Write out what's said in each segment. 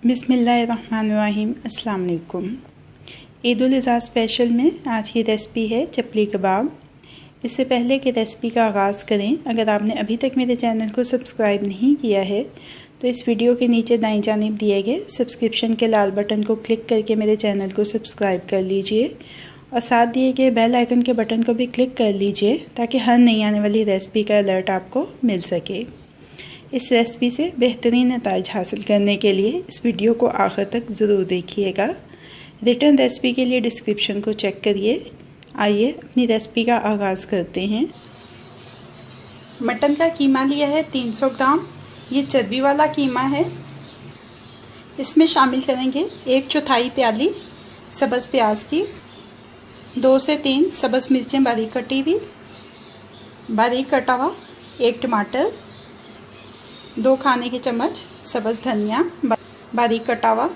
बिस्मिल्लाहिर्रहमानिर्रहीम। अस्सलाम वालेकुम। ईद उल अज़हा स्पेशल में आज की रेसिपी है चपली कबाब। इससे पहले कि रेसिपी का आगाज़ करें, अगर आपने अभी तक मेरे चैनल को सब्सक्राइब नहीं किया है तो इस वीडियो के नीचे दाईं जानिब दिए गए सब्सक्रिप्शन के लाल बटन को क्लिक करके मेरे चैनल को सब्सक्राइब कर लीजिए और साथ दिए गए बेल आइकन के बटन को भी क्लिक कर लीजिए ताकि हर नई आने वाली रेसिपी का अलर्ट आपको मिल सके। इस रेसिपी से बेहतरीन नताइज हासिल करने के लिए इस वीडियो को आखिर तक ज़रूर देखिएगा। रिटर्न रेसिपी के लिए डिस्क्रिप्शन को चेक करिए। आइए अपनी रेसिपी का आगाज़ करते हैं। मटन का कीमा लिया है 300 ग्राम। ये चर्बी वाला कीमा है। इसमें शामिल करेंगे 1/4 प्याली सब्ज़ प्याज की, 2 से 3 सब्ज़ मिर्चें बारीक कटी हुई, बारीक कटा हुआ 1 टमाटर, 2 खाने के चम्मच सब्ज़ धनिया बारीक कटा हुआ,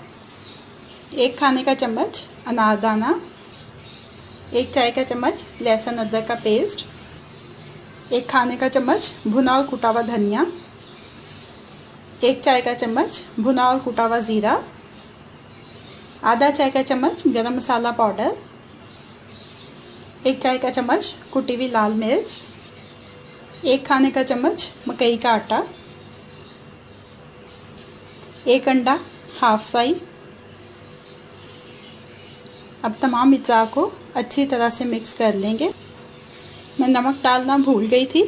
1 खाने का चम्मच अनारदाना, 1 चाय का चम्मच लहसुन अदरक का पेस्ट, 1 खाने का चम्मच भुना और कुटा हुआ धनिया, 1 चाय का चम्मच भुना और कुटा हुआ ज़ीरा, आधा चाय का चम्मच गरम मसाला पाउडर, 1 चाय का चम्मच कुटी हुई लाल मिर्च, 1 खाने का चम्मच मकई का आटा, 1 अंडा हाफ फ्राई। अब तमाम अज्जा को अच्छी तरह से मिक्स कर लेंगे। मैं नमक डालना भूल गई थी,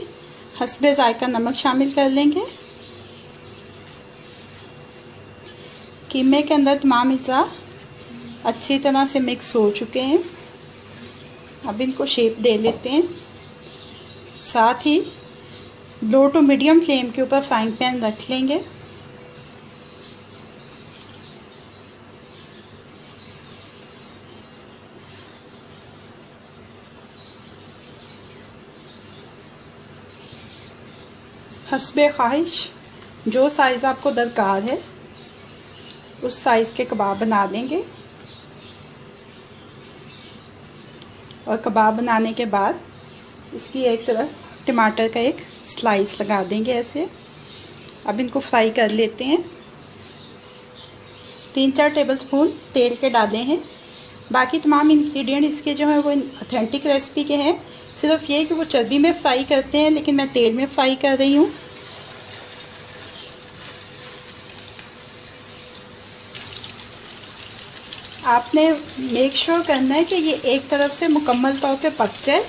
हस्बे ज़ायका नमक शामिल कर लेंगे। कीमे के अंदर तमाम अज्जा अच्छी तरह से मिक्स हो चुके हैं। अब इनको शेप दे लेते हैं। साथ ही लो टू मीडियम फ्लेम के ऊपर फ्राइंग पैन रख लेंगे। हस्बे ख्वाहिश जो साइज़ आपको दरकार है उस साइज़ के कबाब बना लेंगे और कबाब बनाने के बाद इसकी एक तरफ टमाटर का एक स्लाइस लगा देंगे ऐसे। अब इनको फ्राई कर लेते हैं। 3-4 टेबलस्पून तेल के डाले हैं। बाकी तमाम इंग्रेडिएंट इसके जो है वो ऑथेंटिक रेसिपी के हैं। सिर्फ ये कि वो चर्बी में फ्राई करते हैं, लेकिन मैं तेल में फ्राई कर रही हूँ। आपने मेक श्योर करना है कि ये एक तरफ से मुकम्मल तौर पे पक जाए,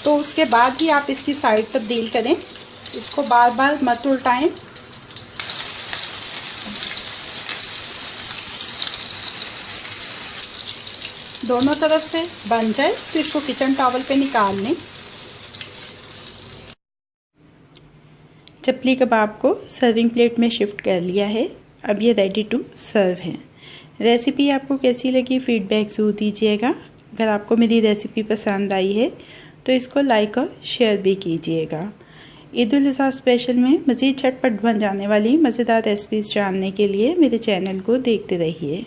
तो उसके बाद ही आप इसकी साइड तब्दील करें। इसको बार बार मत उल्टाएं। दोनों तरफ से बन जाए तो इसको किचन टॉवल पे निकाल लें। चपली कबाब को सर्विंग प्लेट में शिफ्ट कर लिया है। अब ये रेडी टू सर्व है। रेसिपी आपको कैसी लगी फीडबैक ज़रूर दीजिएगा। अगर आपको मेरी रेसिपी पसंद आई है तो इसको लाइक और शेयर भी कीजिएगा। ईद उल अज़हा स्पेशल में मज़ीद झटपट बन जाने वाली मज़ेदार रेसिपीज़ जानने के लिए मेरे चैनल को देखते रहिए।